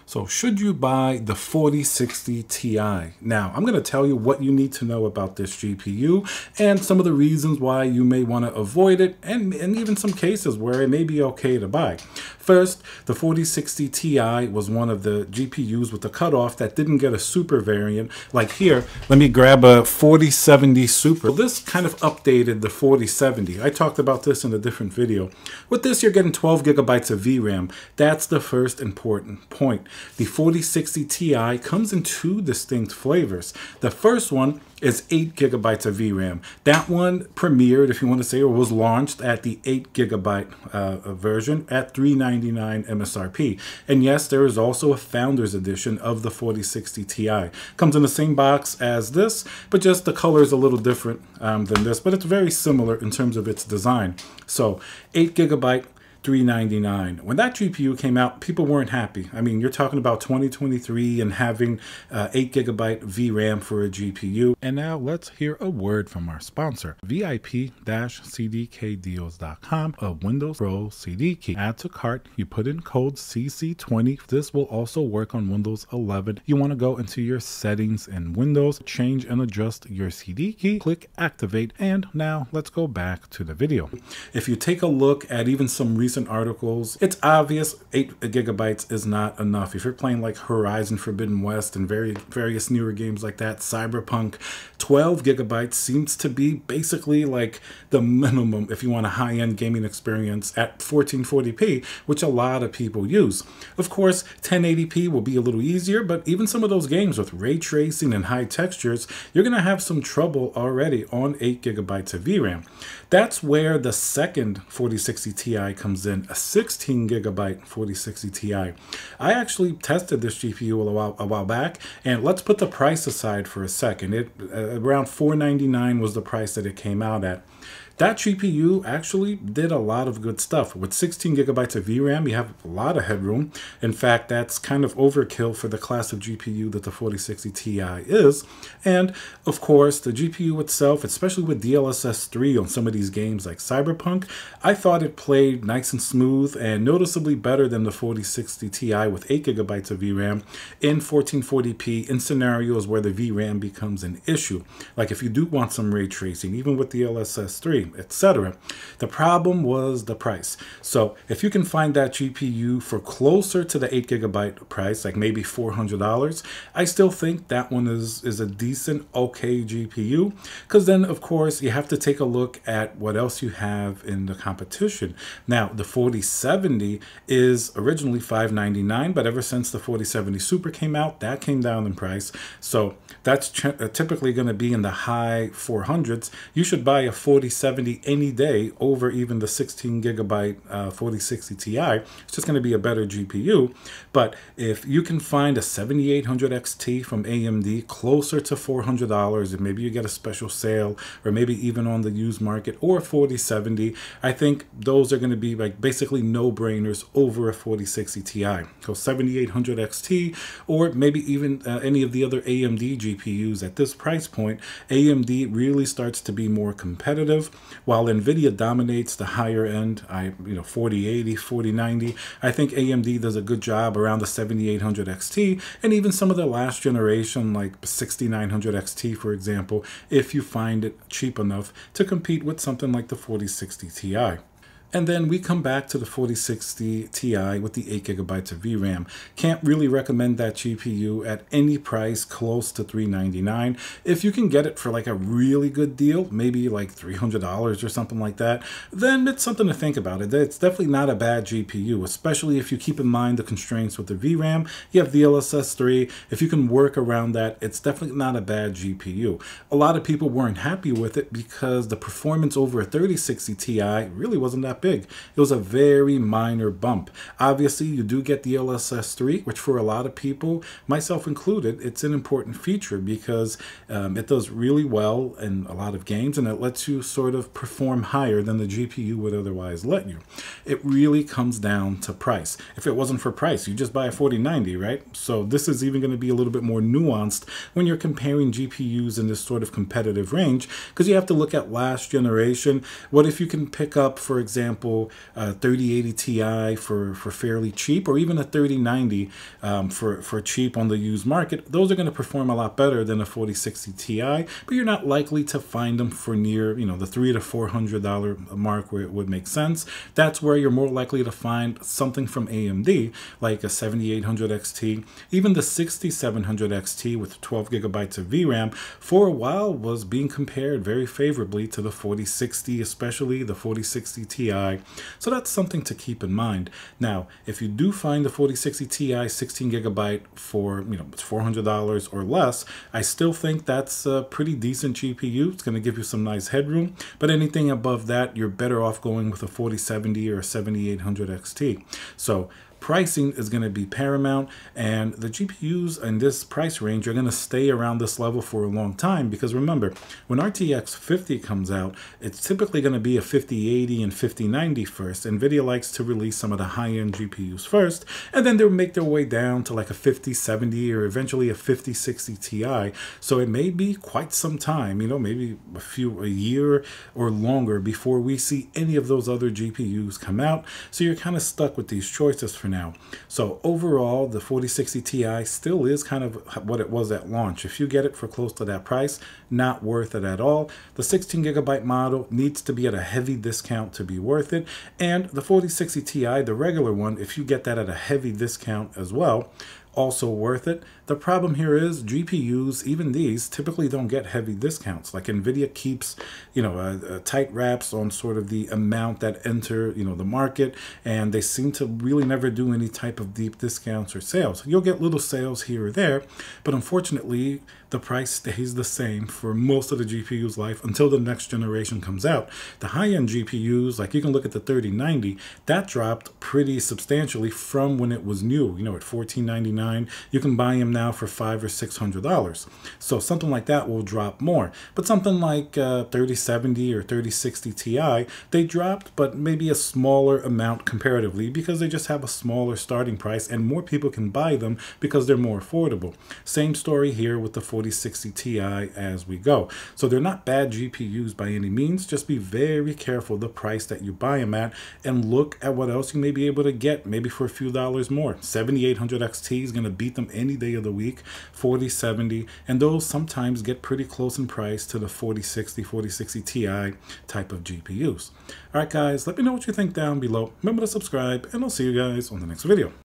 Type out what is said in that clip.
So should you buy the 4060 Ti? Now, I'm going to tell you what you need to know about this GPU and some of the reasons why you may want to avoid it, and even some cases where it may be okay to buy. First, the 4060 Ti was one of the GPUs with the cutoff that didn't get a super variant. Like here, let me grab a 4070 Super. This kind of updated the 4070. I talked about this in a different video. With this, you're getting 12 gigabytes of VRAM. That's the first important point. The 4060 Ti comes in two distinct flavors. The first one is 8 gigabytes of VRAM. That one premiered, if you want to say, or was launched at the 8 gigabyte version at $399 MSRP. And yes, there is also a Founders Edition of the 4060 Ti. Comes in the same box as this, but just the color is a little different than this, but it's very similar in terms of its design. So 8 gigabyte, $399. When that GPU came out, people weren't happy. I mean, you're talking about 2023 and having 8 gigabyte VRAM for a GPU. And now let's hear a word from our sponsor, VIP-CDKdeals.com, a Windows Pro CD key. Add to cart, you put in code CC20. This will also work on Windows 11. You want to go into your settings in Windows, change and adjust your CD key, click activate, and now let's go back to the video. If you take a look at even some recent articles, it's obvious 8 gigabytes is not enough. If you're playing like Horizon Forbidden West and various newer games like that, Cyberpunk, 12 gigabytes seems to be basically like the minimum if you want a high-end gaming experience at 1440p, which a lot of people use. Of course, 1080p will be a little easier, but even some of those games with ray tracing and high textures, you're going to have some trouble already on 8 gigabytes of VRAM. That's where the second 4060 Ti comes in, a 16 gigabyte 4060 Ti. I actually tested this GPU a while back, and let's put the price aside for a second. Around $499 was the price that it came out at. That GPU actually did a lot of good stuff. With 16 gigabytes of VRAM, you have a lot of headroom. In fact, that's kind of overkill for the class of GPU that the 4060 Ti is. And of course, the GPU itself, especially with DLSS 3 on some of these games like Cyberpunk, I thought it played nice and smooth and noticeably better than the 4060 Ti with 8 gigabytes of VRAM in 1440p in scenarios where the VRAM becomes an issue. Like if you do want some ray tracing, even with DLSS 3, etc. The problem was the price. So if you can find that GPU for closer to the 8 gigabyte price, like maybe $400, I still think that one is a decent, okay GPU, because then of course you have to take a look at what else you have in the competition. Now the 4070 is originally $599, but ever since the 4070 Super came out, that came down in price. So that's typically going to be in the high 400s. You should buy a 4070 any day over even the 16 gigabyte 4060 Ti. It's just going to be a better GPU. But if you can find a 7800 XT from AMD closer to $400, and maybe you get a special sale, or maybe even on the used market, or 4070, I think those are going to be like basically no-brainers over a 4060 Ti. So 7800 XT, or maybe even any of the other AMD GPUs at this price point, AMD really starts to be more competitive. While NVIDIA dominates the higher end, 4080, 4090, I think AMD does a good job around the 7800 XT, and even some of the last generation like 6900 XT, for example, if you find it cheap enough to compete with something like the 4060 Ti. And then we come back to the 4060 Ti with the 8 gigabytes of VRAM. Can't really recommend that GPU at any price close to $399. If you can get it for like a really good deal, maybe like $300 or something like that, then it's something to think about. It's definitely not a bad GPU, especially if you keep in mind the constraints with the VRAM. You have DLSS 3. If you can work around that, it's definitely not a bad GPU. A lot of people weren't happy with it because the performance over a 3060 Ti really wasn't that big. It was a very minor bump. Obviously, you do get the DLSS 3, which for a lot of people, myself included, it's an important feature because it does really well in a lot of games, and it lets you sort of perform higher than the GPU would otherwise let you. It really comes down to price. If it wasn't for price, you just buy a 4090, right? So this is even going to be a little bit more nuanced when you're comparing GPUs in this sort of competitive range, because you have to look at last generation. What if you can pick up, for example, example, 3080 Ti for fairly cheap, or even a 3090 for cheap on the used market, those are going to perform a lot better than a 4060 Ti, but you're not likely to find them for near, you know, the $300 to $400 mark where it would make sense. That's where you're more likely to find something from AMD, like a 7800 XT, even the 6700 XT with 12 gigabytes of VRAM, for a while was being compared very favorably to the 4060, especially the 4060 Ti. So that's something to keep in mind. Now, if you do find the 4060 Ti 16 gigabyte for, you know, $400 or less, I still think that's a pretty decent GPU. It's going to give you some nice headroom, but anything above that, you're better off going with a 4070 or a 7800 XT. So pricing is going to be paramount, and the GPUs in this price range are going to stay around this level for a long time, because remember, when RTX 50 comes out, it's typically going to be a 5080 and 5090 first. NVIDIA likes to release some of the high-end GPUs first, and then they'll make their way down to like a 5070 or eventually a 5060 Ti. So it may be quite some time, you know, maybe a year or longer before we see any of those other GPUs come out. So you're kind of stuck with these choices for now. So overall, the 4060 Ti still is kind of what it was at launch. If you get it for close to that price, not worth it at all. The 16 gigabyte model needs to be at a heavy discount to be worth it. And the 4060 Ti, the regular one, if you get that at a heavy discount as well, also worth it. The problem here is GPUs, even these, typically don't get heavy discounts. Like NVIDIA keeps, you know, tight wraps on sort of the amount that enter, you know, the market, and they seem to really never do any type of deep discounts or sales. You'll get little sales here or there, but unfortunately, the price stays the same for most of the GPU's life until the next generation comes out. The high-end GPUs, like you can look at the 3090, that dropped pretty substantially from when it was new, you know, at $1499. You can buy them now for $500 or $600. So something like that will drop more. But something like 3070 or 3060 Ti, they dropped, but maybe a smaller amount comparatively, because they just have a smaller starting price and more people can buy them because they're more affordable. Same story here with the 4060 Ti as we go. So they're not bad GPUs by any means. Just be very careful the price that you buy them at, and look at what else you may be able to get, maybe for a few dollars more. 7800 XT is going to beat them any day of the week, 4070, and those sometimes get pretty close in price to the 4060, 4060 Ti type of GPUs. All right, guys, let me know what you think down below. Remember to subscribe, and I'll see you guys on the next video.